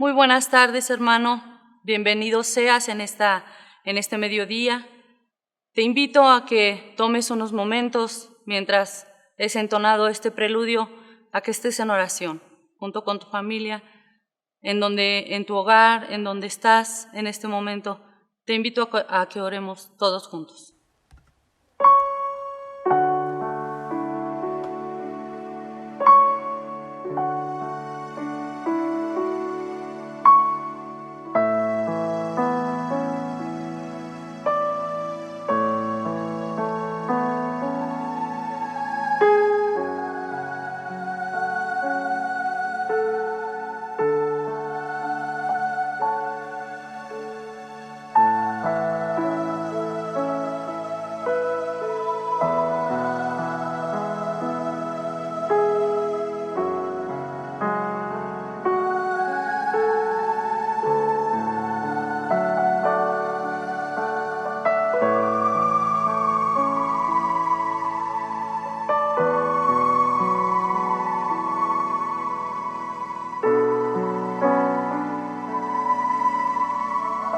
Muy buenas tardes, hermano. Bienvenido seas en este mediodía. Te invito a que tomes unos momentos mientras es entonado este preludio, a que estés en oración junto con tu familia, en tu hogar, en donde estás en este momento. Te invito a que oremos todos juntos.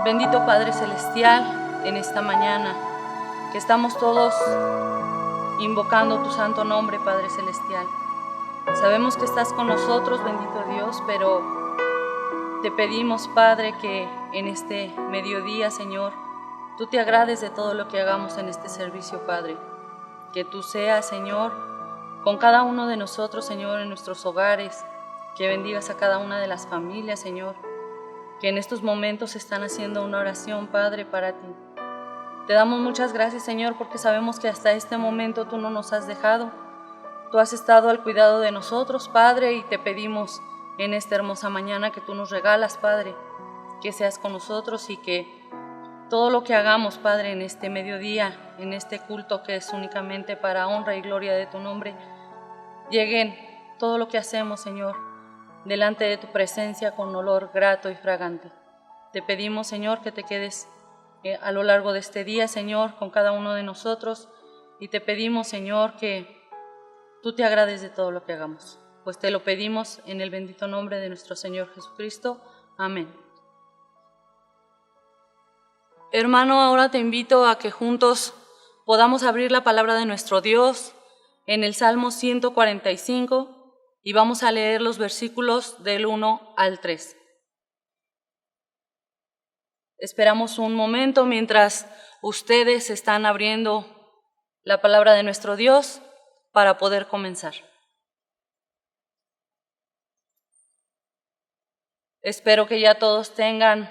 Bendito Padre Celestial, en esta mañana que estamos todos invocando tu santo nombre, Padre Celestial. Sabemos que estás con nosotros, bendito Dios, pero te pedimos, Padre, que en este mediodía, Señor, tú te agrades de todo lo que hagamos en este servicio, Padre. Que tú seas, Señor, con cada uno de nosotros, Señor, en nuestros hogares, que bendigas a cada una de las familias, Señor, que en estos momentos están haciendo una oración, Padre, para ti. Te damos muchas gracias, Señor, porque sabemos que hasta este momento tú no nos has dejado. Tú has estado al cuidado de nosotros, Padre, y te pedimos en esta hermosa mañana que tú nos regalas, Padre, que seas con nosotros y que todo lo que hagamos, Padre, en este mediodía, en este culto que es únicamente para honra y gloria de tu nombre, lleguen todo lo que hacemos, Señor, delante de tu presencia con olor grato y fragante. Te pedimos, Señor, que te quedes a lo largo de este día, Señor, con cada uno de nosotros, y te pedimos, Señor, que tú te agrades de todo lo que hagamos, pues te lo pedimos en el bendito nombre de nuestro Señor Jesucristo. Amén. Hermano, ahora te invito a que juntos podamos abrir la palabra de nuestro Dios en el Salmo 145, y vamos a leer los versículos del 1 al 3. Esperamos un momento mientras ustedes están abriendo la palabra de nuestro Dios para poder comenzar. Espero que ya todos tengan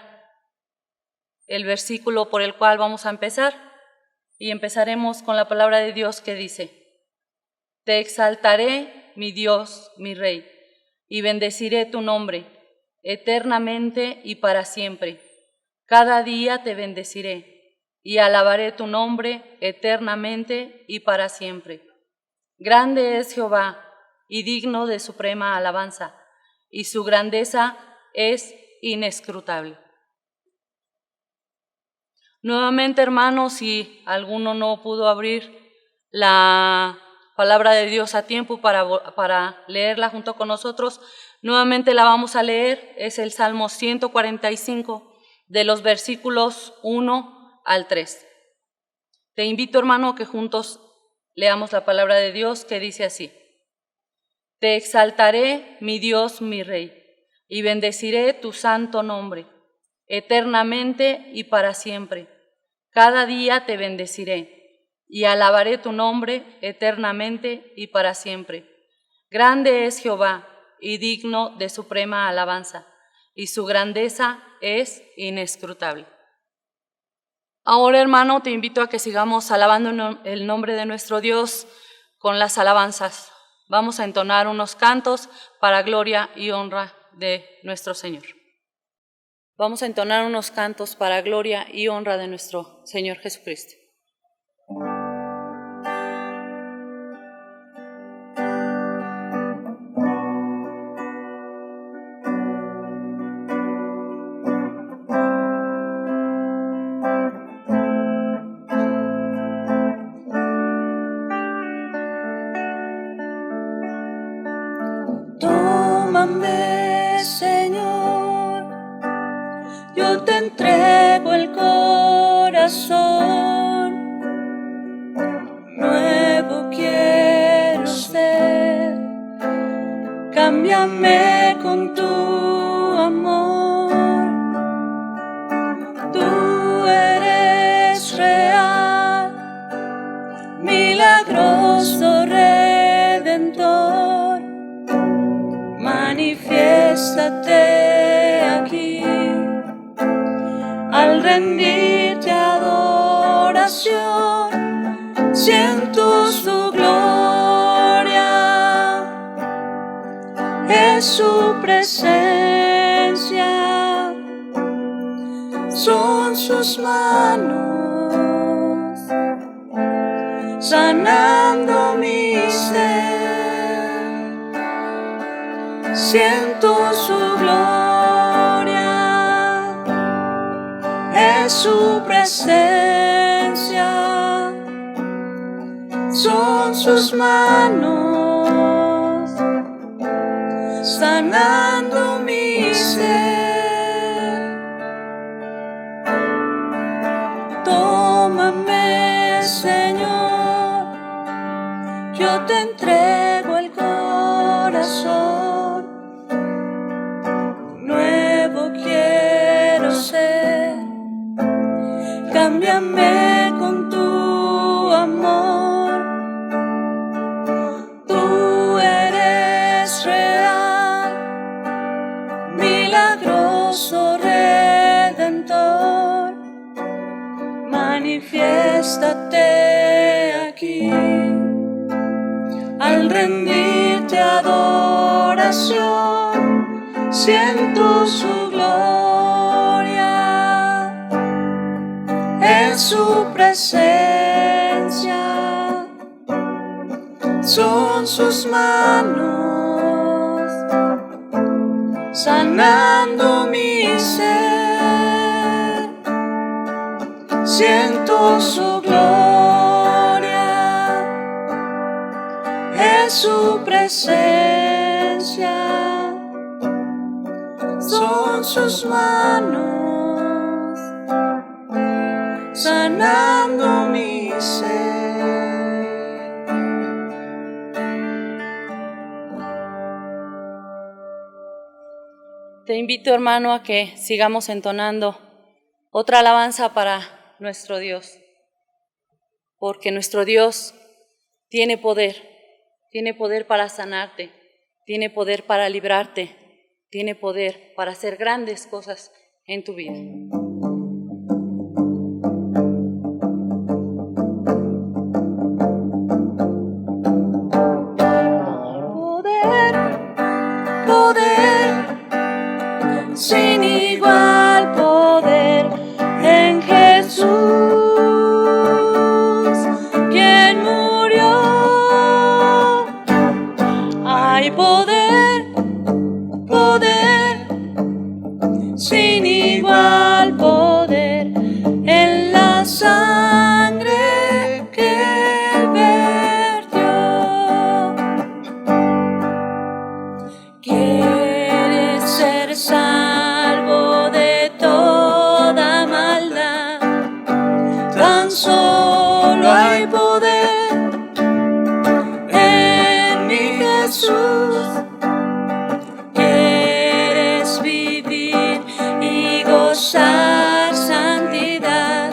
el versículo por el cual vamos a empezar, y empezaremos con la palabra de Dios que dice: Te exaltaré, mi Dios, mi Rey, y bendeciré tu nombre eternamente y para siempre. Cada día te bendeciré y alabaré tu nombre eternamente y para siempre. Grande es Jehová y digno de suprema alabanza, y su grandeza es inescrutable. Nuevamente, hermanos, si alguno no pudo abrir la palabra de Dios a tiempo para leerla junto con nosotros, nuevamente la vamos a leer. Es el Salmo 145, de los versículos 1 al 3. Te invito, hermano, que juntos leamos la palabra de Dios, que dice así: Te exaltaré, mi Dios, mi Rey, y bendeciré tu santo nombre eternamente y para siempre. Cada día te bendeciré y alabaré tu nombre eternamente y para siempre. Grande es Jehová y digno de suprema alabanza, y su grandeza es inescrutable. Ahora, hermano, te invito a que sigamos alabando el nombre de nuestro Dios con las alabanzas. Vamos a entonar unos cantos para gloria y honra de nuestro Señor. Vamos a entonar unos cantos para gloria y honra de nuestro Señor Jesucristo. Tómame, Señor, yo te entrego el corazón. Nuevo quiero ser, cámbiame con tu amor. Tú eres real, milagroso Redentor. Manifiéstate aquí, al rendirte adoración, siento su gloria, es su presencia, son sus manos, sanando mi ser, siento su gloria, es su presencia, son sus manos, sanando mi ser. Tómame, Señor, yo te entrego el corazón. Nuevo quiero ser, cámbiame con tu amor. Tú eres real, milagroso Redentor. Manifiéstate aquí, al rendirte adoración, siento su gloria, es su presencia, son sus manos, sanando mi ser, siento su gloria, es su presencia, son sus manos, sanando mi ser. Te invito, hermano, a que sigamos entonando otra alabanza para nuestro Dios, porque nuestro Dios tiene poder para sanarte, tiene poder para librarte, tiene poder para hacer grandes cosas en tu vida. Poder, sin igual poder en Jesús, quien murió. Hay poder, sin igual poder en la sangre que Él vertió. ¿Quieres ser salvo de toda maldad? Tan solo hay poder en mi Jesús. ¿Quieres vivir y gozar santidad?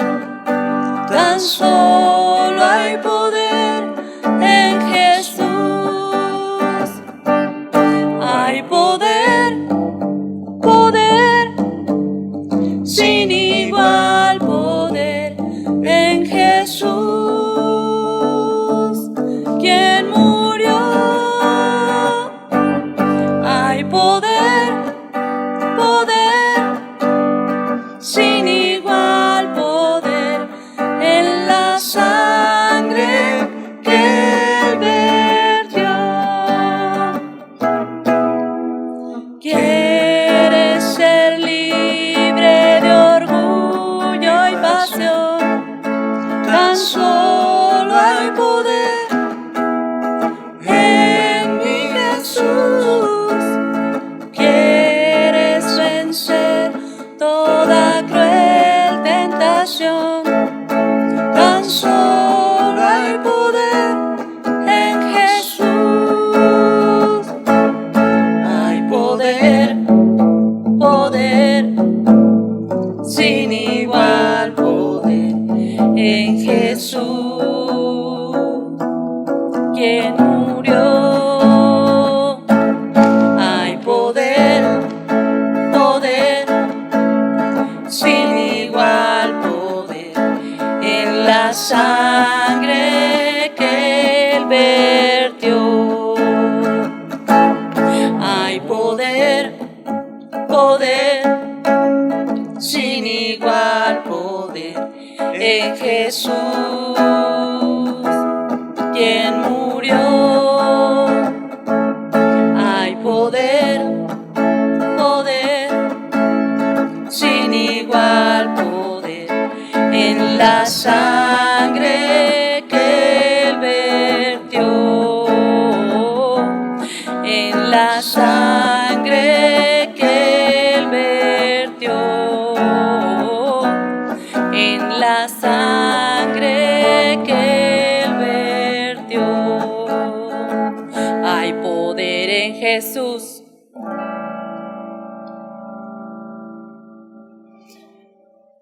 Tan solo hay poder en Jesús. Hay poder, sin igual poder en Jesús, quien murió. Hay poder, sin igual poder en la sangre que Él vertió. ¿Quieres ser libre de orgullo y pasión? Tan solo hay poder en mi Jesús. ¿Quieres vencer toda Jesús, quien murió. Hay poder, poder, sin igual poder en la sangre que Él vertió. Hay poder, poder, sin igual poder en Jesús, quien murió. Hay poder, poder, sin igual poder en la sangre que Él vertió, en la sangre que Él vertió, en la sangre que Él vertió. Hay poder en Jesús.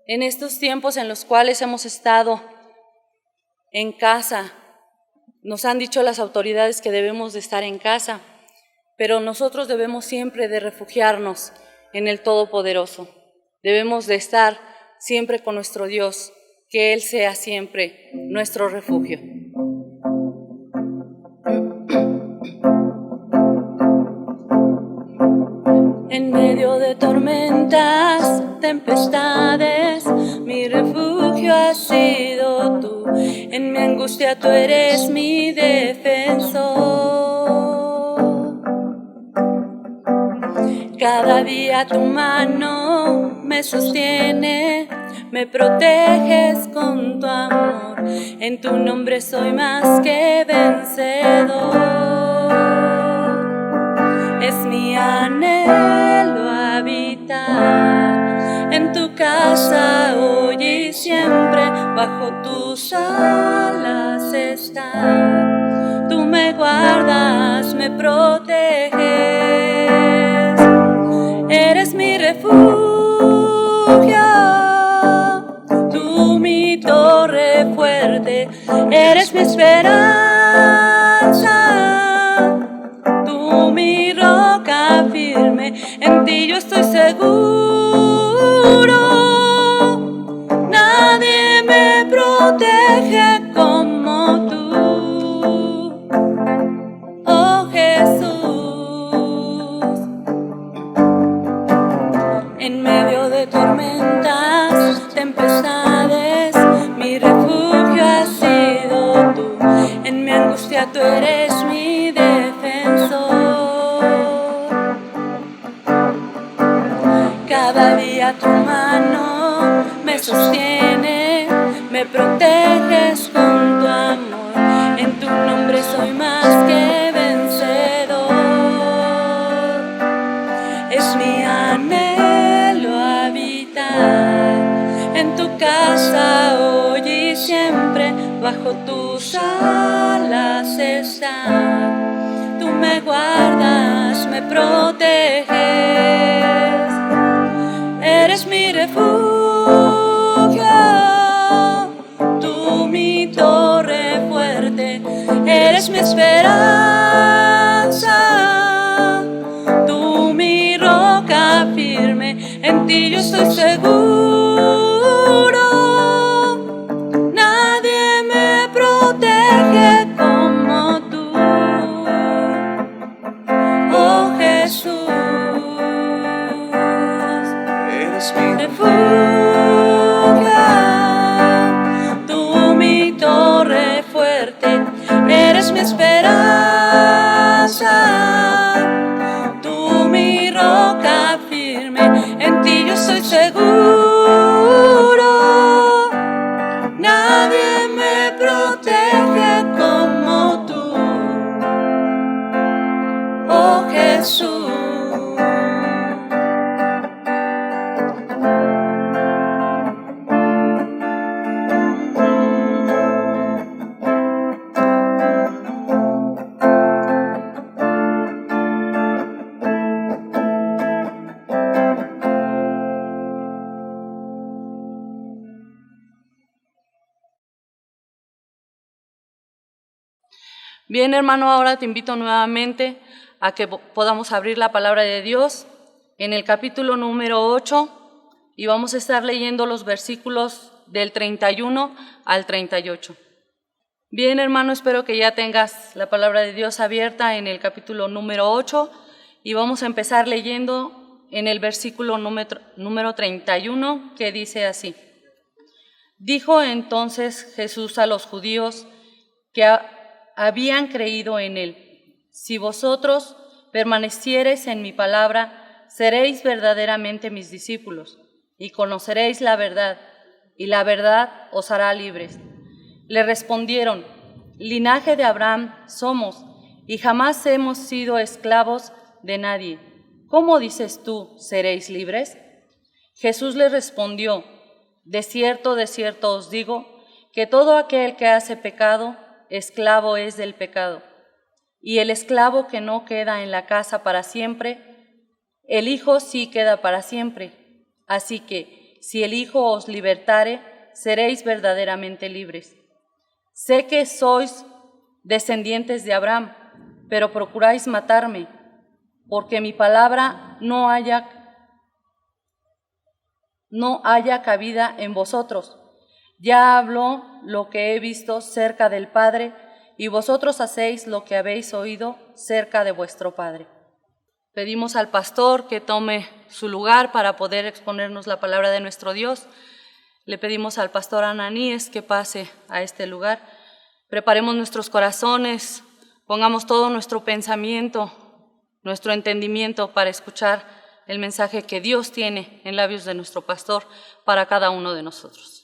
En estos tiempos en los cuales hemos estado en casa, nos han dicho las autoridades que debemos de estar en casa, pero nosotros debemos siempre de refugiarnos en el Todopoderoso. Debemos de estar siempre con nuestro Dios, que Él sea siempre nuestro refugio. En medio de tormentas, tempestades, mi refugio has sido tú. En mi angustia tú eres mi defensor. Cada día tu mano me sostiene, me proteges con tu amor. En tu nombre soy más que vencedor. Es mi anhelo habitar en tu casa hoy y siempre, bajo tus alas estar. Tú me guardas, me proteges, eres mi refugio, tú mi torre fuerte, eres mi esperanza. Mi roca firme, en ti yo estoy seguro. Nadie me protege como tú, oh Jesús. En medio de tormentas, tempestades, mi refugio has sido tú. En mi angustia tú eres mi defensor. Cada día tu mano me sostiene, me proteges con tu amor. En tu nombre soy más que vencedor. Es mi anhelo habitar en tu casa hoy y siempre, bajo tus alas estar. Tú me guardas, me proteges, eres mi refugio, tú mi torre fuerte, eres mi esperanza, tú mi roca firme, en ti yo estoy seguro. Nadie me protege como tú, oh Jesús. Refugio, tú mi torre fuerte, eres mi esperanza, tú mi roca firme, en ti yo estoy seguro. Nadie me protege como tú, oh Jesús. Bien, hermano, ahora te invito nuevamente a que podamos abrir la palabra de Dios en el capítulo número 8 y vamos a estar leyendo los versículos del 31 al 38. Bien, hermano, espero que ya tengas la palabra de Dios abierta en el capítulo número 8 y vamos a empezar leyendo en el versículo número 31, que dice así. Dijo entonces Jesús a los judíos que habían creído en él: si vosotros permaneciereis en mi palabra, seréis verdaderamente mis discípulos, y conoceréis la verdad, y la verdad os hará libres. Le respondieron: linaje de Abraham somos, y jamás hemos sido esclavos de nadie. ¿Cómo dices tú, seréis libres? Jesús les respondió: de cierto os digo, que todo aquel que hace pecado, esclavo es del pecado. Y el esclavo que no queda en la casa para siempre, el Hijo sí queda para siempre. Así que, si el Hijo os libertare, seréis verdaderamente libres. Sé que sois descendientes de Abraham, pero procuráis matarme, porque mi palabra no haya cabida en vosotros. Ya hablo lo que he visto cerca del Padre, y vosotros hacéis lo que habéis oído cerca de vuestro Padre. Pedimos al pastor que tome su lugar para poder exponernos la palabra de nuestro Dios. Le pedimos al pastor Ananíes que pase a este lugar. Preparemos nuestros corazones, pongamos todo nuestro pensamiento, nuestro entendimiento para escuchar el mensaje que Dios tiene en labios de nuestro pastor para cada uno de nosotros.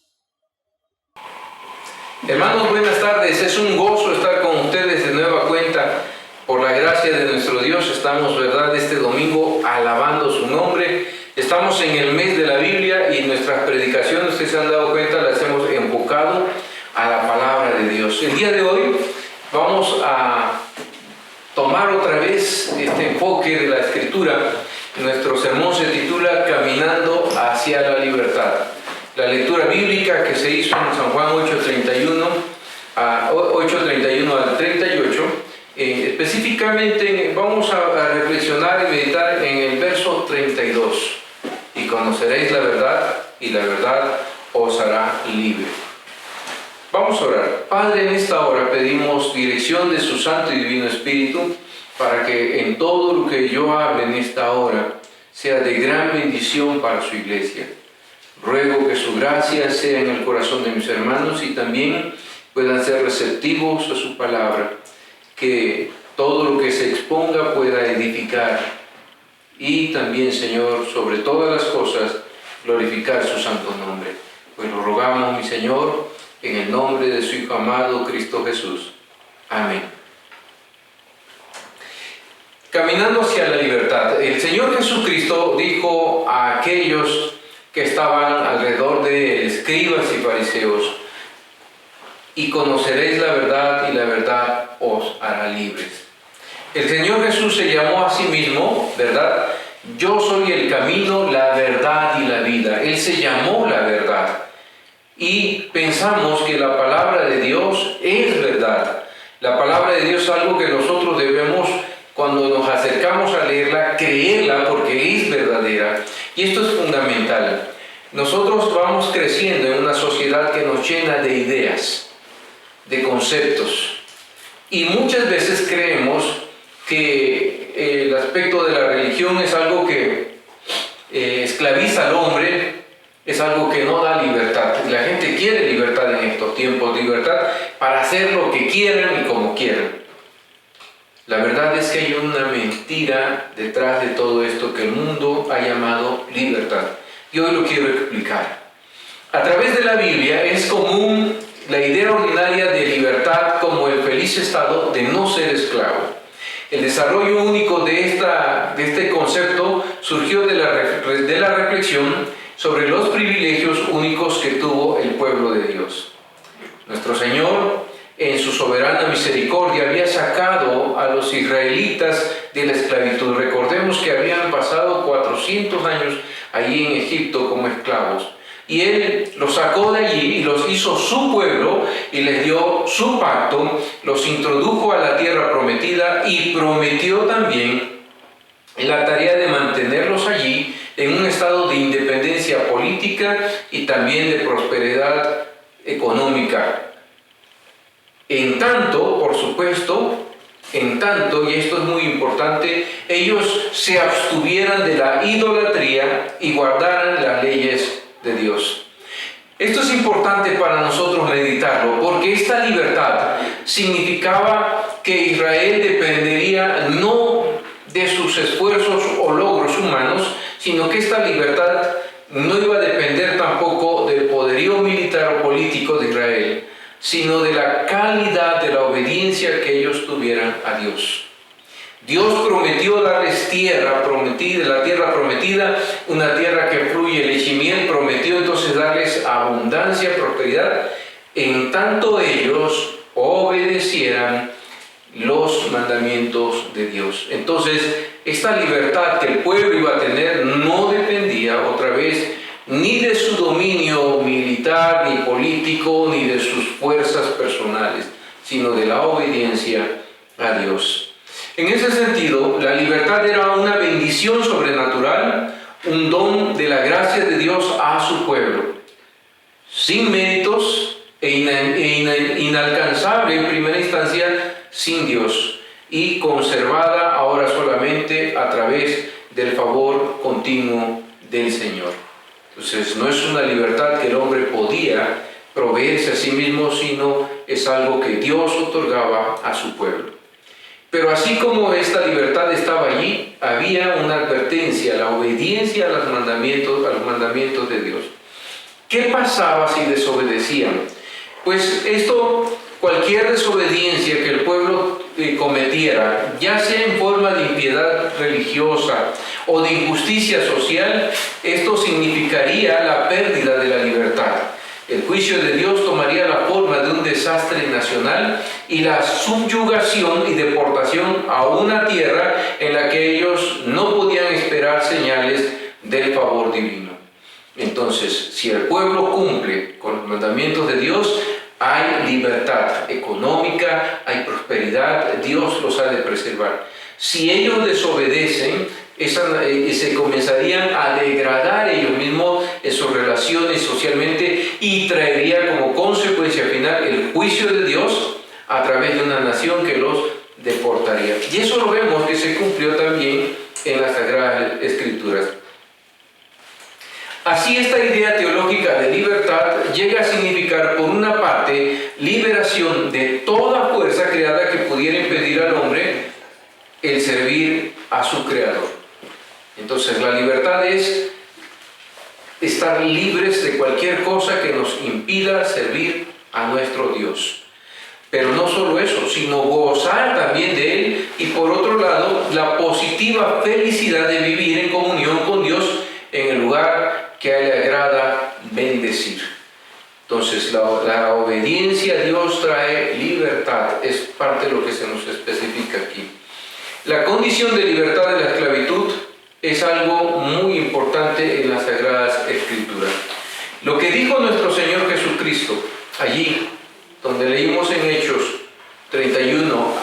Hermanos, buenas tardes. Es un gozo estar con ustedes de nueva cuenta. Por la gracia de nuestro Dios estamos, ¿verdad?, este domingo alabando su nombre. Estamos en el mes de la Biblia y nuestras predicaciones, ustedes se han dado cuenta, las hemos enfocado a la palabra de Dios. El día de hoy vamos a tomar otra vez este enfoque de la Escritura. Nuestro sermón se titula Caminando hacia la libertad. La lectura bíblica que se hizo en San Juan 8:31 al 38, específicamente vamos a reflexionar y meditar en el verso 32. Y conoceréis la verdad, y la verdad os hará libre. Vamos a orar. Padre, en esta hora pedimos dirección de su Santo y Divino Espíritu para que en todo lo que yo hable en esta hora sea de gran bendición para su iglesia. Ruego que su gracia sea en el corazón de mis hermanos y también puedan ser receptivos a su palabra, que todo lo que se exponga pueda edificar y también, Señor, sobre todas las cosas, glorificar su santo nombre. Pues lo rogamos, mi Señor, en el nombre de su Hijo amado, Cristo Jesús. Amén. Caminando hacia la libertad. El Señor Jesucristo dijo a aquellos que estaban alrededor de escribas y fariseos: y conoceréis la verdad, y la verdad os hará libres. El Señor Jesús se llamó a sí mismo, ¿verdad? Yo soy el camino, la verdad y la vida. Él se llamó la verdad. Y pensamos que la palabra de Dios es verdad. La palabra de Dios es algo que nosotros debemos, cuando nos acercamos a leerla, creerla porque es verdadera. Y esto es fundamental. Nosotros vamos creciendo en una sociedad que nos llena de ideas, de conceptos. Y muchas veces creemos que el aspecto de la religión es algo que esclaviza al hombre, es algo que no da libertad. La gente quiere libertad en estos tiempos, libertad para hacer lo que quieran y como quieran. La verdad es que hay una mentira detrás de todo esto que el mundo ha llamado libertad. Y hoy lo quiero explicar. A través de la Biblia es común la idea ordinaria de libertad como el feliz estado de no ser esclavo. El desarrollo único de este concepto surgió de la reflexión sobre los privilegios únicos que tuvo el pueblo de Dios. Nuestro Señor, en su soberana misericordia, había sacado a los israelitas de la esclavitud. Recordemos que habían pasado 400 años allí en Egipto como esclavos. y Él los sacó de allí y los hizo su pueblo y les dio su pacto, los introdujo a la tierra prometida y prometió también la tarea de mantenerlos allí en un estado de independencia política y también de prosperidad económica. En tanto, por supuesto, y esto es muy importante, ellos se abstuvieran de la idolatría y guardaran las leyes de Dios. Esto es importante para nosotros meditarlo, porque esta libertad significaba que Israel dependería no de sus esfuerzos o logros humanos, sino que esta libertad no iba a depender tampoco del poderío militar o político de Israel, sino de la calidad de la obediencia que ellos tuvieran a Dios. Dios prometió darles tierra prometida, la tierra prometida, una tierra que fluye leche y miel, prometió entonces darles abundancia, prosperidad, en tanto ellos obedecieran los mandamientos de Dios. Entonces, esta libertad que el pueblo iba a tener no dependía otra vez ni de su dominio militar, ni político, ni de sus fuerzas personales, sino de la obediencia a Dios. En ese sentido, la libertad era una bendición sobrenatural, un don de la gracia de Dios a su pueblo, sin méritos e inalcanzable en primera instancia sin Dios, y conservada ahora solamente a través del favor continuo del Señor. Entonces, no es una libertad que el hombre podía proveerse a sí mismo, sino es algo que Dios otorgaba a su pueblo. Pero así como esta libertad estaba allí, había una advertencia, la obediencia a los mandamientos de Dios. ¿Qué pasaba si desobedecían? Pues cualquier desobediencia que el pueblo cometiera, ya sea en forma de impiedad religiosa o de injusticia social, esto significaría la pérdida de la libertad. El juicio de Dios tomaría la forma de un desastre nacional y la subyugación y deportación a una tierra en la que ellos no podían esperar señales del favor divino. Entonces, si el pueblo cumple con los mandamientos de Dios, hay libertad económica, hay prosperidad, Dios los ha de preservar. Si ellos desobedecen, se comenzarían a degradar ellos mismos en sus relaciones socialmente y traería como consecuencia final el juicio de Dios a través de una nación que los deportaría. Y eso lo vemos que se cumplió también en las Sagradas Escrituras. Así, esta idea teológica de libertad llega a significar, por una parte, liberación de toda fuerza creada que pudiera impedir al hombre el servir a su Creador. Entonces, la libertad es estar libres de cualquier cosa que nos impida servir a nuestro Dios. Pero no solo eso, sino gozar también de Él y, por otro lado, la positiva felicidad de vivir en comunión con Dios en el lugar que a Él le agrada bendecir. Entonces, la obediencia a Dios trae libertad, es parte de lo que se nos especifica aquí. La condición de libertad de la esclavitud es algo muy importante en las Sagradas Escrituras. Lo que dijo nuestro Señor Jesucristo allí, donde leímos en Hechos 31,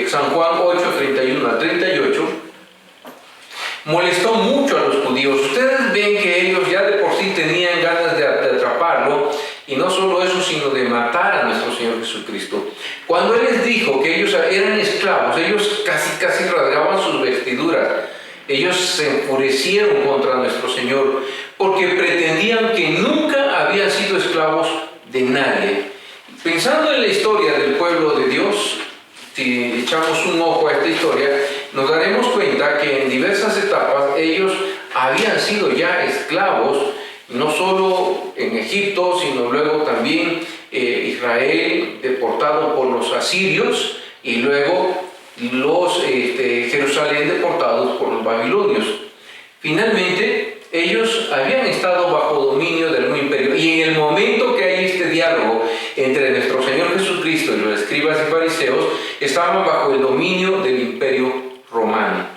San Juan 8, 31 a 38, molestó mucho a los judíos. Ustedes ven que ellos ya de por sí tenían ganas de atraparlo, y no solo eso, sino de matar a nuestro Señor Jesucristo. Cuando Él les dijo que ellos eran esclavos, ellos casi rasgaban sus vestiduras. Ellos se enfurecieron contra nuestro Señor porque pretendían que nunca habían sido esclavos de nadie. Pensando en la historia del pueblo de Dios, si echamos un ojo a esta historia, nos daremos cuenta que en diversas etapas ellos habían sido ya esclavos, no solo en Egipto, sino luego también Israel deportado por los asirios y luego Jerusalén deportados por los babilonios. Finalmente, ellos habían estado bajo dominio del nuevo imperio, y en el momento que hay este diálogo entre nuestro Señor Jesucristo y los escribas y fariseos, estaban bajo el dominio del imperio romano.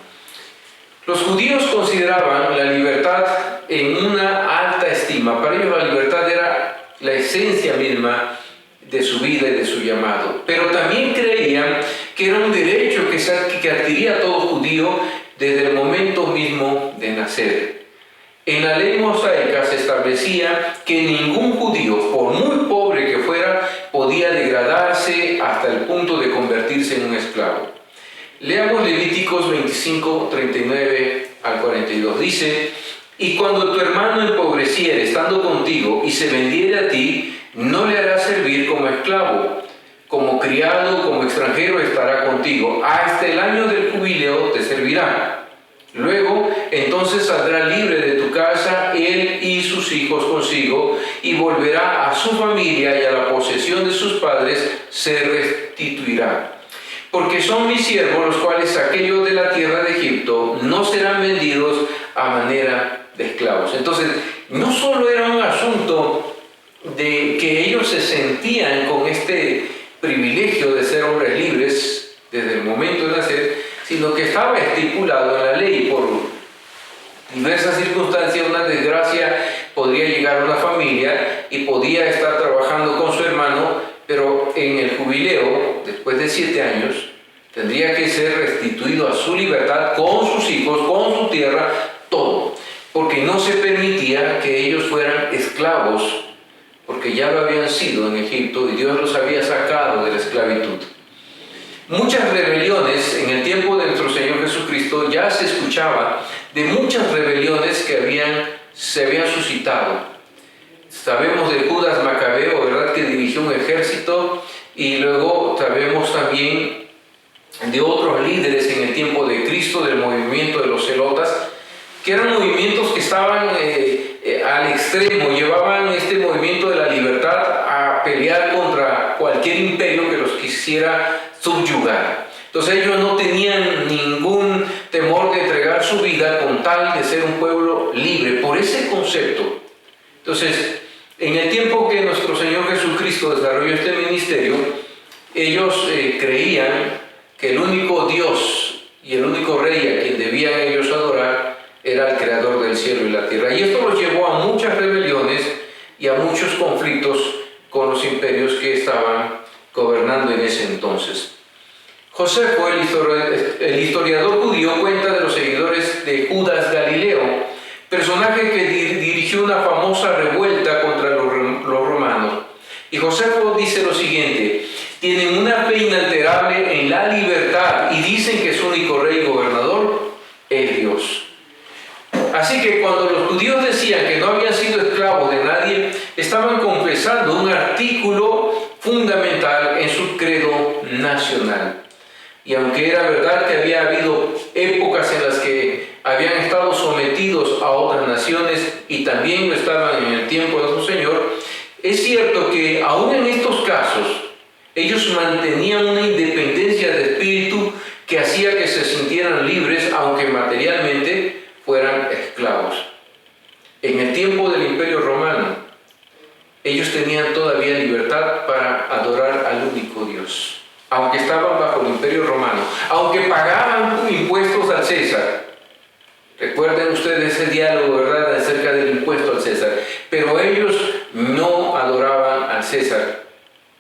Los judíos consideraban la libertad en una alta estima. Para ellos la esencia misma de su vida y de su llamado. Pero también creían que era un derecho que adquiría todo judío desde el momento mismo de nacer. En la ley mosaica se establecía que ningún judío, por muy pobre que fuera, podía degradarse hasta el punto de convertirse en un esclavo. Leamos Levíticos 25, 39 al 42. Dice: y cuando tu hermano empobreciere estando contigo y se vendiere a ti, no le harás servir como esclavo, como criado, como extranjero estará contigo, hasta el año del jubileo te servirá. Luego, entonces saldrá libre de tu casa él y sus hijos consigo, y volverá a su familia y a la posesión de sus padres se restituirá. Porque son mis siervos los cuales aquellos de la tierra de Egipto no serán vendidos a manera de esclavos. Entonces, no solo era un asunto de que ellos se sentían con este privilegio de ser hombres libres desde el momento de nacer, sino que estaba estipulado en la ley. Por diversas circunstancias, una desgracia, podría llegar a una familia y podía estar trabajando con su hermano, pero en el jubileo, después de 7 años, tendría que ser restituido a su libertad, con sus hijos, con su tierra, todo, porque no se permitía que ellos fueran esclavos, porque ya lo habían sido en Egipto y Dios los había sacado de la esclavitud. Muchas rebeliones en el tiempo de nuestro Señor Jesucristo, ya se escuchaba de muchas rebeliones que se habían suscitado. Sabemos de Judas Macabeo, ¿verdad?, que dirigió un ejército, y luego sabemos también de otros líderes en el tiempo de Cristo, del movimiento de los celotas, que eran movimientos que estaban al extremo, llevaban este movimiento de la libertad a pelear contra cualquier imperio que los quisiera subyugar. Entonces ellos no tenían ningún temor de entregar su vida con tal de ser un pueblo libre, por ese concepto. Entonces, en el tiempo que nuestro Señor Jesucristo desarrolló este ministerio, ellos creían que el único Dios y el único Rey a quien debían ellos adorar era el Creador del cielo y la tierra. Y esto los llevó a muchas rebeliones y a muchos conflictos con los imperios que estaban gobernando en ese entonces. Josefo, el historiador judío, cuenta de los seguidores de Judas Galileo, personaje que dirigió una famosa revuelta contra los romanos. Y Josefo dice lo siguiente: tienen una fe inalterable en la libertad y dicen que su único rey y gobernador es Dios. Así que cuando los judíos decían que no habían sido esclavos de nadie, estaban confesando un artículo fundamental en su credo nacional. Y aunque era verdad que había habido épocas en las que habían estado sometidos a otras naciones y también lo estaban en el tiempo de su Señor, es cierto que aún en estos casos ellos mantenían una independencia de espíritu que hacía que se sintieran libres, aunque materialmente fueran esclavos. En el tiempo del Imperio Romano, ellos tenían todavía libertad para adorar al único Dios, aunque estaban bajo el Imperio Romano, aunque pagaban impuestos al César. Recuerden ustedes ese diálogo, ¿verdad?, acerca del impuesto al César. Pero ellos no adoraban al César,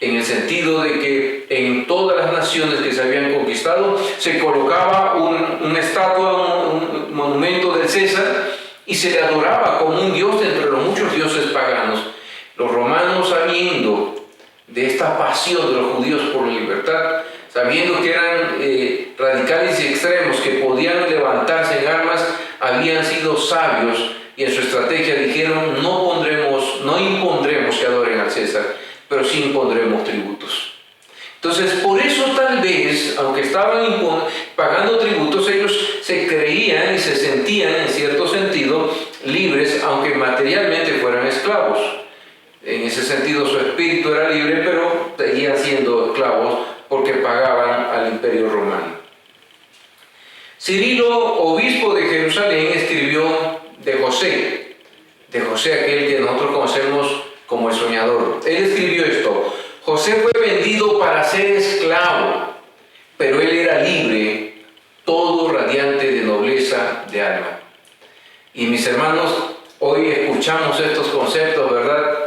en el sentido de que en todas las naciones que se habían conquistado se colocaba una estatua, un monumento del César, y se le adoraba como un dios entre los muchos dioses paganos. Los romanos, sabiendo de esta pasión de los judíos por la libertad, sabiendo que eran radicales y extremos, que podían levantarse en armas, habían sido sabios y en su estrategia dijeron: no impondremos que adoren al César, pero sí impondremos tributos. Entonces, por eso tal vez, aunque estaban pagando tributos, ellos se creían y se sentían en cierto sentido libres, aunque materialmente fueran esclavos. En ese sentido su espíritu era libre, pero seguían siendo esclavos porque pagaban al Imperio Romano. Cirilo, obispo de Jerusalén, escribió de José aquel que nosotros conocemos como el soñador. Él escribió esto: José fue vendido para ser esclavo, pero él era libre, todo radiante de nobleza de alma. Y mis hermanos, hoy escuchamos estos conceptos, ¿verdad?,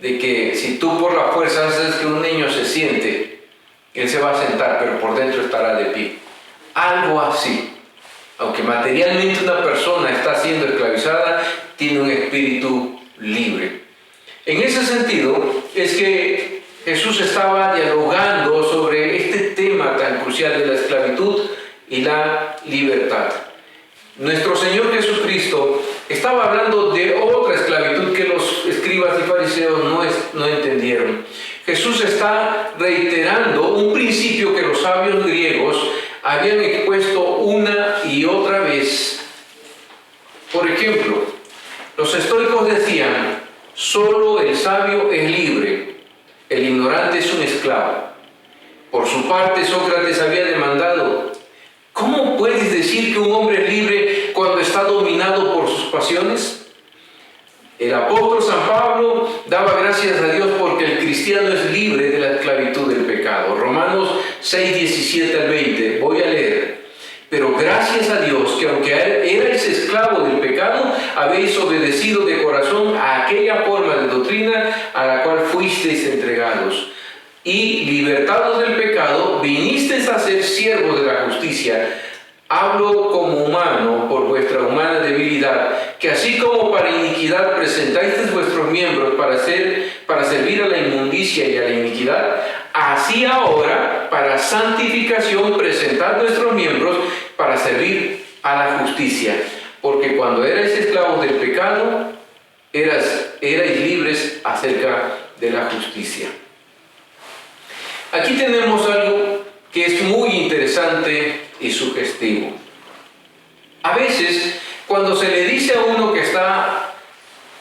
de que si tú por la fuerza haces que un niño se siente, él se va a sentar, pero por dentro estará de pie. Algo así. Aunque materialmente una persona está siendo esclavizada, tiene un espíritu libre. En ese sentido es que Jesús estaba dialogando sobre este tema tan crucial de la esclavitud y la libertad. Nuestro Señor Jesucristo estaba hablando de otra esclavitud que los escribas y fariseos no entendieron. Jesús está reiterando un principio que los sabios griegos habían expuesto una y otra vez. Por ejemplo, los estoicos decían: solo el sabio es libre, el ignorante es un esclavo. Por su parte, Sócrates había demandado: ¿cómo puedes decir que un hombre es libre cuando está dominado por sus pasiones? El apóstol San Pablo daba gracias a Dios porque el cristiano es libre de la esclavitud del pecado. Romanos 6, 17 al 20. Voy a leer. Pero gracias a Dios que aunque erais esclavo del pecado, habéis obedecido de corazón a aquella forma de doctrina a la cual fuisteis entregados. Y libertados del pecado, vinisteis a ser siervos de la justicia. Hablo como humano por vuestra humana debilidad, que así como para iniquidad presentáis vuestros miembros para servir a la inmundicia y a la iniquidad, así ahora para santificación presentad vuestros miembros para servir a la justicia. Porque cuando erais esclavos del pecado, erais libres acerca de la justicia. Aquí tenemos algo que es muy interesante y sugestivo. A veces, cuando se le dice a uno que está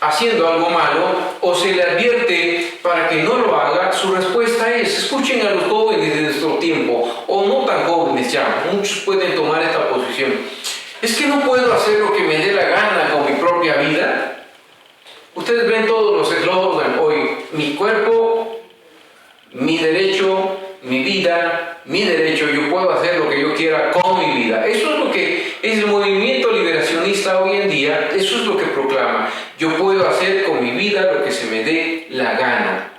haciendo algo malo o se le advierte para que no lo haga, su respuesta es: escuchen a los jóvenes de nuestro tiempo, o no tan jóvenes ya, muchos pueden tomar esta posición. Es que no puedo hacer lo que me dé la gana con mi propia vida. Ustedes ven todos los eslóganes hoy: mi cuerpo, mi derecho, mi vida, mi derecho, yo puedo hacer lo que yo quiera con mi vida. Eso es lo que es el movimiento liberacionista hoy en día, eso es lo que proclama: yo puedo hacer con mi vida lo que se me dé la gana.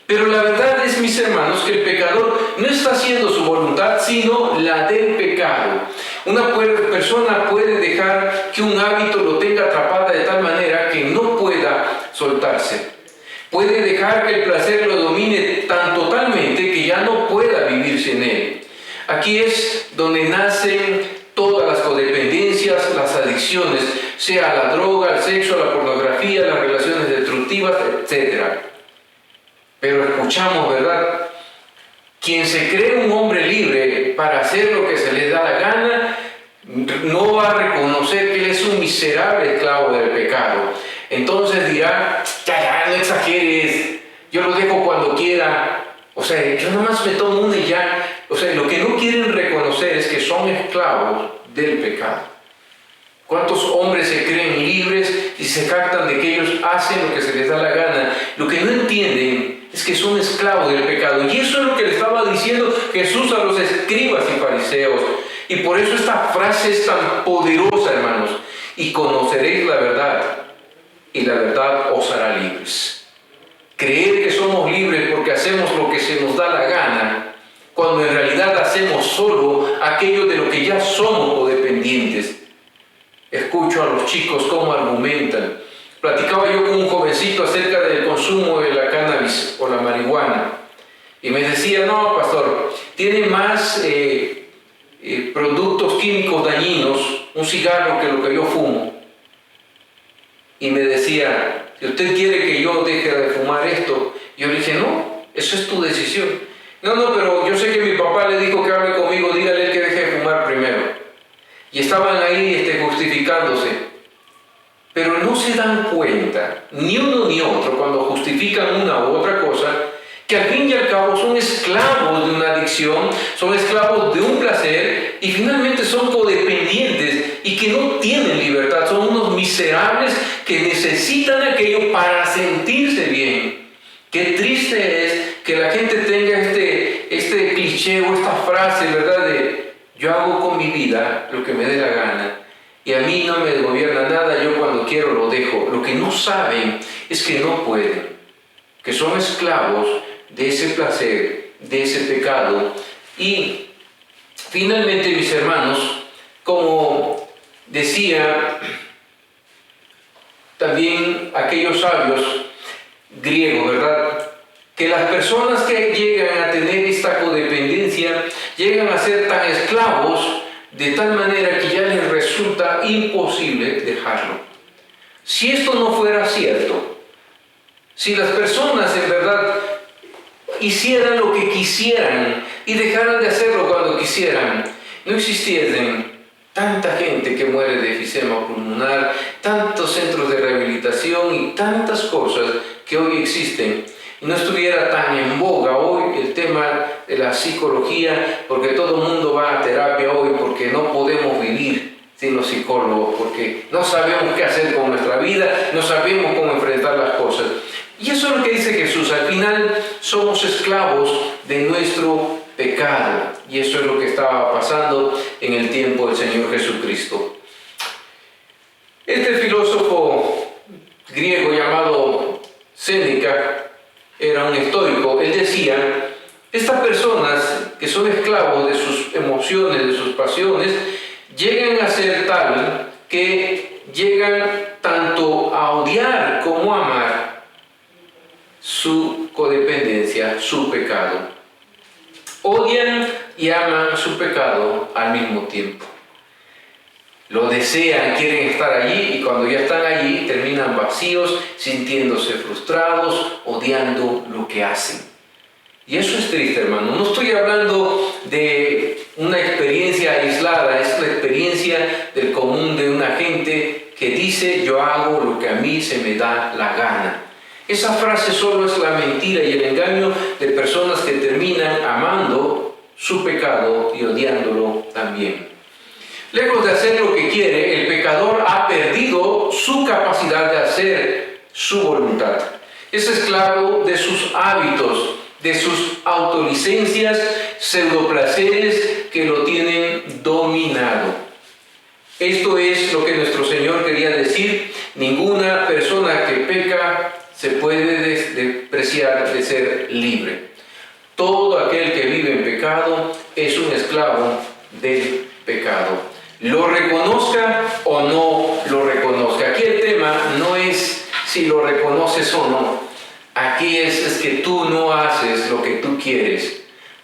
Pero la verdad es, mis hermanos, que el pecador no está haciendo su voluntad, sino la del pecado. Una persona puede dejar que un hábito lo tenga atrapada de tal manera que no pueda soltarse. Puede dejar que el placer lo domine tan totalmente que ya no pueda vivir sin él. Aquí es donde nacen todas las codependencias, las adicciones, sea la droga, el sexo, la pornografía, las relaciones destructivas, etc. Pero escuchamos, ¿verdad? Quien se cree un hombre libre para hacer lo que se le da la gana, no va a reconocer que él es un miserable esclavo del pecado. Entonces dirá: ya, no exageres, yo lo dejo cuando quiera. O sea, yo nada más me tomo una y ya. O sea, lo que no quieren reconocer es que son esclavos del pecado. ¿Cuántos hombres se creen libres y se jactan de que ellos hacen lo que se les da la gana? Lo que no entienden es que son esclavos del pecado. Y eso es lo que le estaba diciendo Jesús a los escribas y fariseos. Y por eso esta frase es tan poderosa, hermanos. Y conoceréis la verdad, y la verdad os hará libres. Creer que somos libres porque hacemos lo que se nos da la gana, cuando en realidad hacemos solo aquello de lo que ya somos codependientes. Escucho a los chicos cómo argumentan. Platicaba yo con un jovencito acerca del consumo de la cannabis o la marihuana. Y me decía: no, pastor, tiene más productos químicos dañinos un cigarro que lo que yo fumo. Y me decía: si usted quiere que yo deje de fumar esto. Yo le dije: no, eso es tu decisión. No, pero yo sé que mi papá le dijo que hable conmigo, dígale que deje de fumar primero. Y estaban ahí justificándose. Pero no se dan cuenta, ni uno ni otro, cuando justifican una u otra cosa, que al fin y al cabo son esclavos de una adicción, son esclavos de un placer y finalmente son codependientes y que no tienen libertad, son unos miserables que necesitan aquello para sentirse bien. Qué triste es que la gente tenga este cliché o esta frase, ¿verdad? De: yo hago con mi vida lo que me dé la gana y a mí no me gobierna nada, yo cuando quiero lo dejo. Lo que no saben es que no pueden. que son esclavos de ese placer, de ese pecado. Y finalmente, mis hermanos, como decía también aquellos sabios griegos, ¿verdad?, que las personas que llegan a tener esta codependencia llegan a ser tan esclavos de tal manera que ya les resulta imposible dejarlo. Si esto no fuera cierto, si las personas en verdad hicieran lo que quisieran y dejaran de hacerlo cuando quisieran, no existiesen tanta gente que muere de enfisema pulmonar, tantos centros de rehabilitación y tantas cosas que hoy existen, y no estuviera tan en boga hoy el tema de la psicología, porque todo el mundo va a terapia hoy, porque no podemos vivir sin los psicólogos, porque no sabemos qué hacer con nuestra vida, no sabemos cómo enfrentar las cosas. Y eso es lo que dice Jesús: al final somos esclavos de nuestro pecado, y eso es lo que estaba pasando en el tiempo del Señor Jesucristo. Este filósofo griego llamado Séneca era un estoico. Él decía: estas personas que son esclavos de sus emociones, de sus pasiones, llegan a ser tal que llegan tanto a odiar como a amar su codependencia, su pecado. Odian y aman su pecado al mismo tiempo. Lo desean, quieren estar allí, y cuando ya están allí terminan vacíos, sintiéndose frustrados, odiando lo que hacen. Y eso es triste, hermano. No estoy hablando de una experiencia aislada, es la experiencia del común de una gente que dice: yo hago lo que a mí se me da la gana. Esa frase solo es la mentira y el engaño de personas que terminan amando su pecado y odiándolo también. Lejos de hacer lo que quiere, el pecador ha perdido su capacidad de hacer su voluntad. Es esclavo de sus hábitos, de sus autolicencias, pseudoplaceres que lo tienen dominado. Esto es lo que nuestro Señor quería decir: ninguna persona que peca se puede despreciar de ser libre. Todo aquel que vive en pecado es un esclavo del pecado. Lo reconozca o no lo reconozca. Aquí el tema no es si lo reconoces o no. Aquí es que tú no haces lo que tú quieres.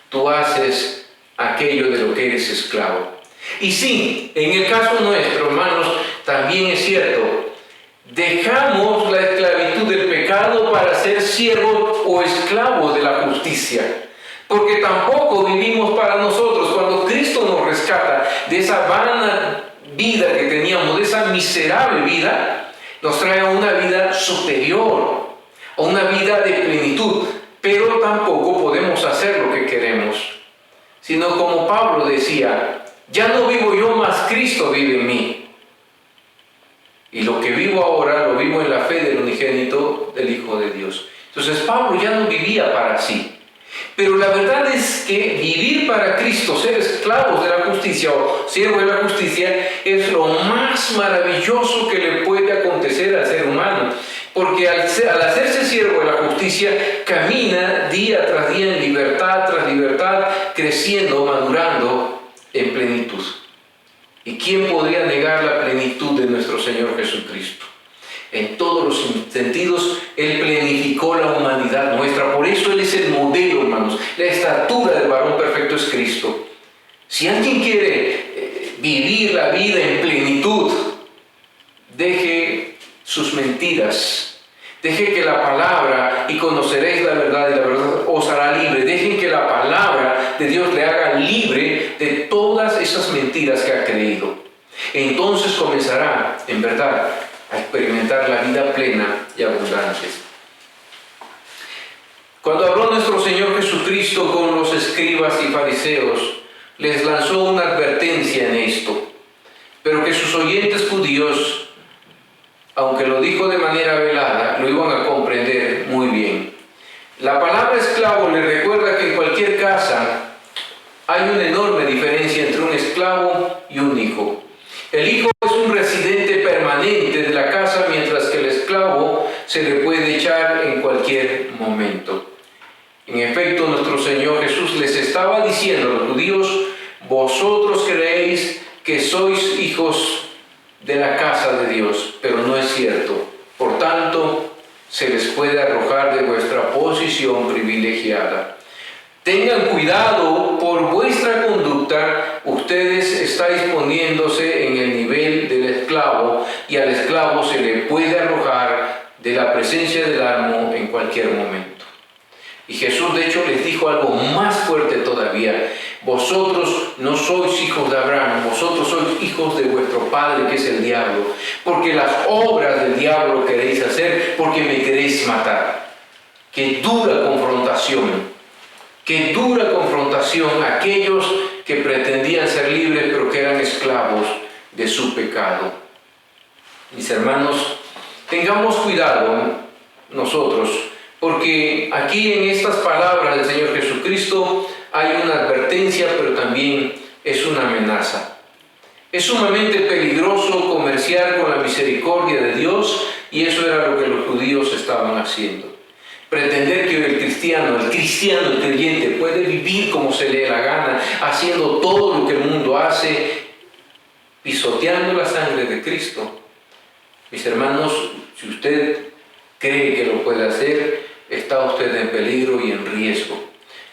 Tú haces aquello de lo que eres esclavo. Y sí, en el caso nuestro, hermanos, también es cierto. Dejamos la esclavitud del pecado para ser siervos o esclavos de la justicia. Porque tampoco vivimos para nosotros. Cuando Cristo nos rescata de esa vana vida que teníamos, de esa miserable vida, nos trae a una vida superior, a una vida de plenitud. Pero tampoco podemos hacer lo que queremos, sino como Pablo decía: ya no vivo yo, mas Cristo vive en mí. Y lo que vivo ahora lo vivo en la fe del unigénito del Hijo de Dios. Entonces Pablo ya no vivía para sí. Pero la verdad es que vivir para Cristo, ser esclavos de la justicia o siervos de la justicia, es lo más maravilloso que le puede acontecer al ser humano. Porque al hacerse siervo de la justicia, camina día tras día en libertad tras libertad, creciendo, madurando en plenitud. ¿Y quién podría negar la plenitud de nuestro Señor Jesucristo? En todos los sentidos, Él planificó la humanidad nuestra. Por eso Él es el modelo, hermanos. La estatura del varón perfecto es Cristo. Si alguien quiere vivir la vida en plenitud, deje sus mentiras. Deje que la palabra, y conoceréis la verdad, y la verdad os hará libre. Dejen que la palabra de Dios le haga libre de todas esas mentiras que ha creído. Entonces comenzará, en verdad, a experimentar la vida plena y abundante. Cuando habló nuestro Señor Jesucristo con los escribas y fariseos, les lanzó una advertencia en esto, pero que sus oyentes judíos, aunque lo dijo de manera velada, lo iban a comprender muy bien. La palabra esclavo les recuerda que en cualquier casa hay una enorme diferencia entre un esclavo y un hijo. El hijo es un residente permanente de la casa, mientras que el esclavo se le puede echar en cualquier momento. En efecto, nuestro Señor Jesús les estaba diciendo a los judíos: vosotros creéis que sois hijos de la casa de Dios, pero no es cierto. Por tanto, se les puede arrojar de vuestra posición privilegiada. Tengan cuidado por vuestra conducta. Ustedes estáis poniéndose en el nivel del esclavo, y al esclavo se le puede arrojar de la presencia del amo en cualquier momento. Y Jesús de hecho les dijo algo más fuerte todavía: vosotros no sois hijos de Abraham, vosotros sois hijos de vuestro padre, que es el diablo, porque las obras del diablo queréis hacer, porque me queréis matar. Qué dura confrontación. Qué dura confrontación a aquellos que pretendían ser libres pero que eran esclavos de su pecado. Mis hermanos, tengamos cuidado nosotros, porque aquí en estas palabras del Señor Jesucristo hay una advertencia, pero también es una amenaza. Es sumamente peligroso comerciar con la misericordia de Dios, y eso era lo que los judíos estaban haciendo. Pretender que el cristiano, el creyente, puede vivir como se le dé la gana, haciendo todo lo que el mundo hace, pisoteando la sangre de Cristo. Mis hermanos, si usted cree que lo puede hacer, está usted en peligro y en riesgo.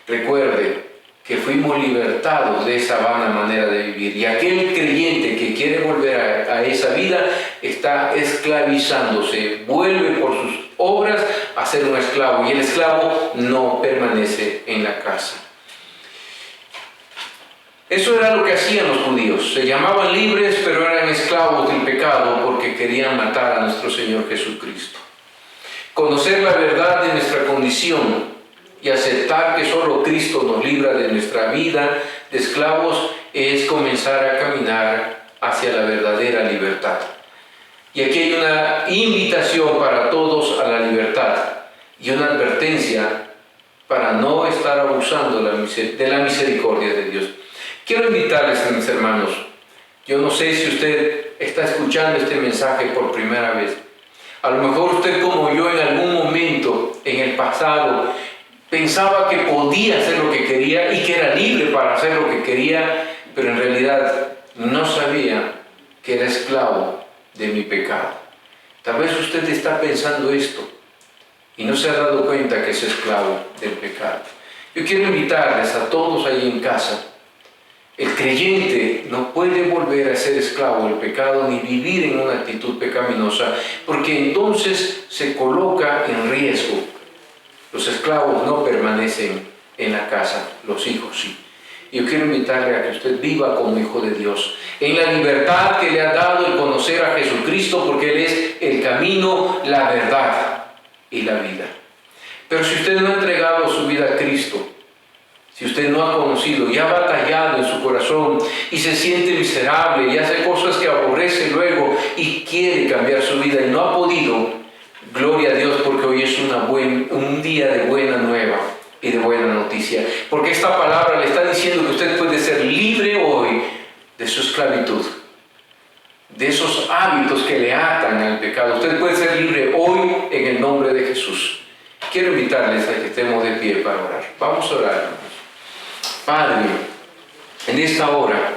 Recuerde que fuimos libertados de esa vana manera de vivir, y aquel creyente que quiere volver a esa vida está esclavizándose, vuelve por sus obras a ser un esclavo, y el esclavo no permanece en la casa. Eso era lo que hacían los judíos. Se llamaban libres, pero eran esclavos del pecado porque querían matar a nuestro Señor Jesucristo. Conocer la verdad de nuestra condición y aceptar que solo Cristo nos libra de nuestra vida de esclavos es comenzar a caminar hacia la verdadera libertad. Y aquí hay una invitación para todos a la libertad y una advertencia para no estar abusando de la misericordia de Dios. Quiero invitarles, mis hermanos, yo no sé si usted está escuchando este mensaje por primera vez. A lo mejor usted, como yo, en algún momento en el pasado pensaba que podía hacer lo que quería y que era libre para hacer lo que quería, pero en realidad no sabía que era esclavo de mi pecado. Tal vez usted está pensando esto y no se ha dado cuenta que es esclavo del pecado. Yo quiero invitarles a todos ahí en casa. El creyente no puede volver a ser esclavo del pecado ni vivir en una actitud pecaminosa, porque entonces se coloca en riesgo. Los esclavos no permanecen en la casa, los hijos sí. Yo quiero invitarle a que usted viva como hijo de Dios, en la libertad que le ha dado el conocer a Jesucristo, porque Él es el camino, la verdad y la vida. Pero si usted no ha entregado su vida a Cristo, si usted no ha conocido y ha batallado en su corazón y se siente miserable y hace cosas que aborrece luego y quiere cambiar su vida y no ha podido, gloria a Dios, porque hoy es un día de buena nueva y de buena noticia. Porque esta palabra le está diciendo que usted puede ser libre hoy de su esclavitud, de esos hábitos que le atan al pecado. Usted puede ser libre hoy en el nombre de Jesús. Quiero invitarles a que estemos de pie para orar. Vamos a orar, hermanos. Padre, en esta hora,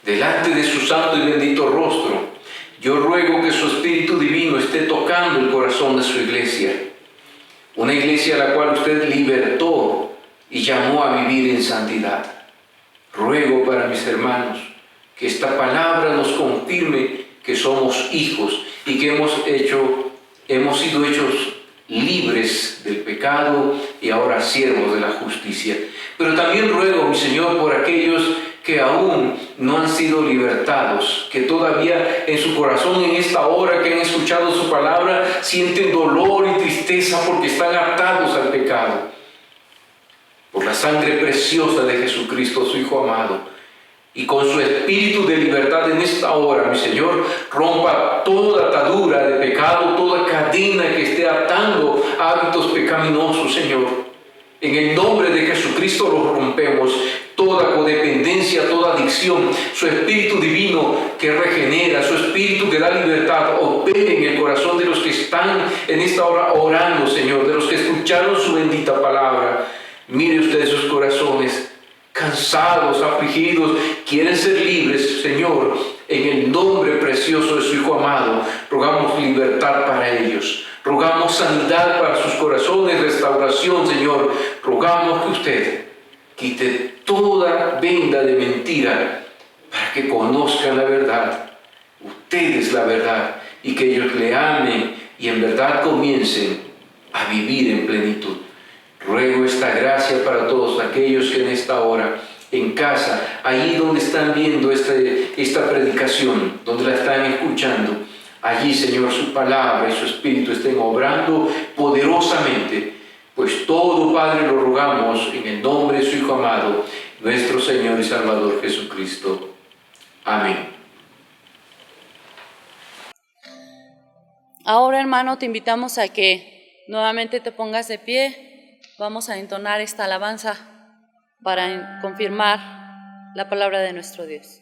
delante de su santo y bendito rostro, yo ruego que su Espíritu Divino esté tocando el corazón de su iglesia. Una iglesia a la cual usted libertó y llamó a vivir en santidad. Ruego para mis hermanos que esta palabra nos confirme que somos hijos y que hemos sido hechos libres del pecado y ahora siervos de la justicia. Pero también ruego, mi Señor, por aquellos que aún no han sido libertados, que todavía en su corazón, en esta hora que han escuchado su palabra, sienten dolor y tristeza porque están atados al pecado. Por la sangre preciosa de Jesucristo, su Hijo amado, y con su espíritu de libertad en esta hora, mi Señor, rompa toda atadura de pecado, toda cadena que esté atando hábitos pecaminosos, Señor. En el nombre de Jesucristo los rompemos. toda codependencia, toda adicción, su Espíritu Divino que regenera, su Espíritu que da libertad, opere en el corazón de los que están en esta hora orando, Señor, de los que escucharon su bendita palabra. Mire usted sus corazones, cansados, afligidos, quieren ser libres, Señor, en el nombre precioso de su Hijo amado, rogamos libertad para ellos, rogamos sanidad para sus corazones, restauración, Señor, rogamos que usted quite toda venda de mentira para que conozcan la verdad. Usted es la verdad y que ellos le amen y en verdad comiencen a vivir en plenitud. Ruego esta gracia para todos aquellos que en esta hora, en casa, allí donde están viendo esta predicación, donde la están escuchando, allí, Señor, su palabra y su Espíritu estén obrando poderosamente. Pues todo, Padre, lo rogamos en el nombre de su Hijo amado, nuestro Señor y Salvador Jesucristo. Amén. Ahora, hermano, te invitamos a que nuevamente te pongas de pie. Vamos a entonar esta alabanza para confirmar la palabra de nuestro Dios.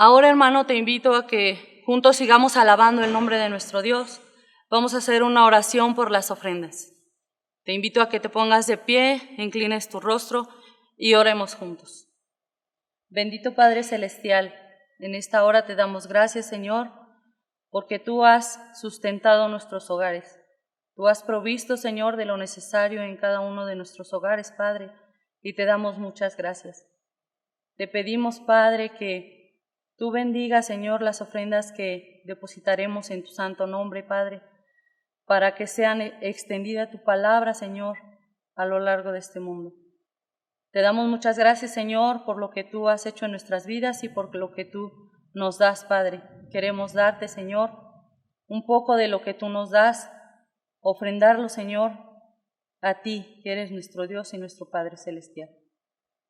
Ahora, hermano, te invito a que juntos sigamos alabando el nombre de nuestro Dios. Vamos a hacer una oración por las ofrendas. Te invito a que te pongas de pie, inclines tu rostro y oremos juntos. Bendito Padre Celestial, en esta hora te damos gracias, Señor, porque tú has sustentado nuestros hogares. Tú has provisto, Señor, de lo necesario en cada uno de nuestros hogares, Padre, y te damos muchas gracias. Te pedimos, Padre, que tú bendigas, Señor, las ofrendas que depositaremos en tu santo nombre, Padre, para que sean extendida tu palabra, Señor, a lo largo de este mundo. Te damos muchas gracias, Señor, por lo que tú has hecho en nuestras vidas y por lo que tú nos das, Padre. Queremos darte, Señor, un poco de lo que tú nos das, ofrendarlo, Señor, a ti, que eres nuestro Dios y nuestro Padre Celestial.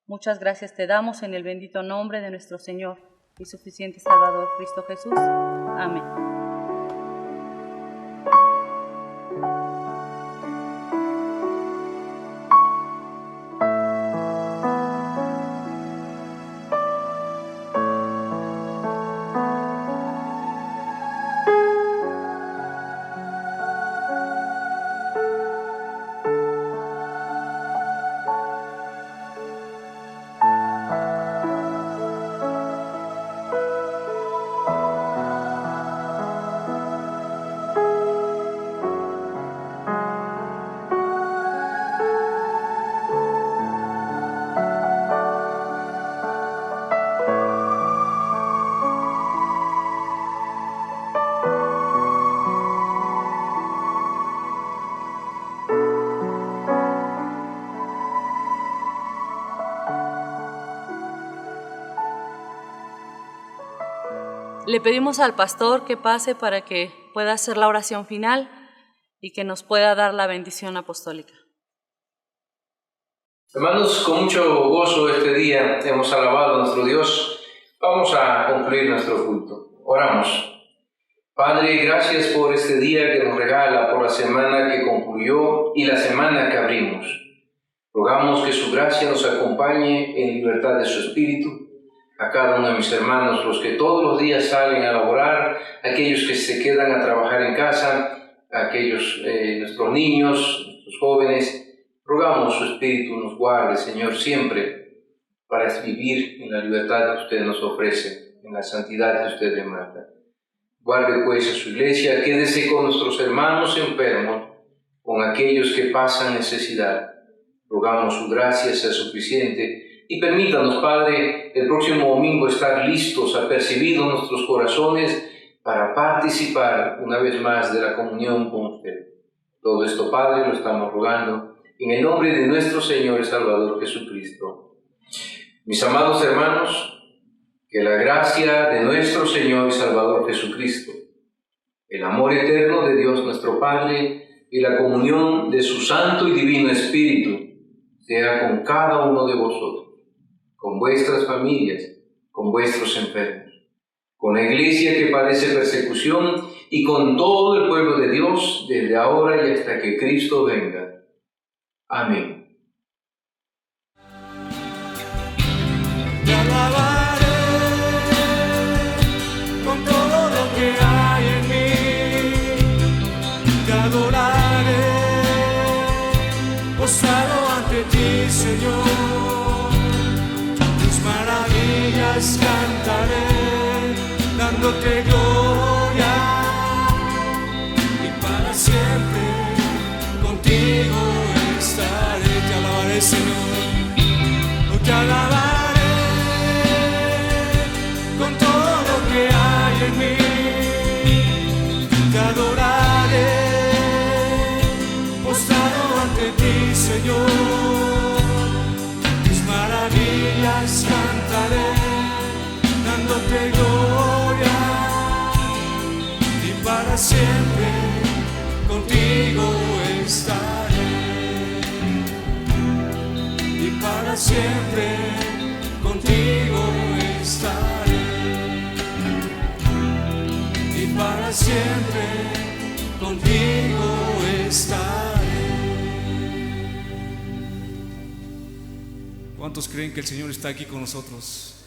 Muchas gracias te damos en el bendito nombre de nuestro Señor y suficiente Salvador, Cristo Jesús. Amén. Le pedimos al pastor que pase para que pueda hacer la oración final y que nos pueda dar la bendición apostólica. Hermanos, con mucho gozo este día hemos alabado a nuestro Dios. Vamos a concluir nuestro culto. Oramos. Padre, gracias por este día que nos regala, por la semana que concluyó y la semana que abrimos. Rogamos que su gracia nos acompañe en libertad de su espíritu. A cada uno de mis hermanos, los que todos los días salen a laborar, aquellos que se quedan a trabajar en casa, aquellos nuestros niños, nuestros jóvenes, rogamos su espíritu nos guarde, Señor, siempre para vivir en la libertad que usted nos ofrece, en la santidad que usted demanda. Guarde pues a su iglesia, quédese con nuestros hermanos enfermos, con aquellos que pasan necesidad. Rogamos su gracia sea suficiente y permítanos, Padre, el próximo domingo estar listos, apercibidos nuestros corazones para participar una vez más de la comunión con usted. Todo esto, Padre, lo estamos rogando en el nombre de nuestro Señor y Salvador Jesucristo. Mis amados hermanos, que la gracia de nuestro Señor y Salvador Jesucristo, el amor eterno de Dios nuestro Padre y la comunión de su Santo y Divino Espíritu sea con cada uno de vosotros, con vuestras familias, con vuestros enfermos, con la iglesia que padece persecución y con todo el pueblo de Dios desde ahora y hasta que Cristo venga. Amén. Te alabaré con todo lo que hay en mí, te adoraré, postrado ante ti, Señor. Tus maravillas cantaré, dándote gloria, y para siempre contigo estaré. Te alabaré, Señor, te alabaré con todo lo que hay en mí, te adoraré, postrado ante ti, Señor. Tus maravillas cantaré, dándote gloria, y para siempre contigo estaré. Para siempre contigo estaré, y para siempre contigo estaré. ¿Cuántos creen que el Señor está aquí con nosotros?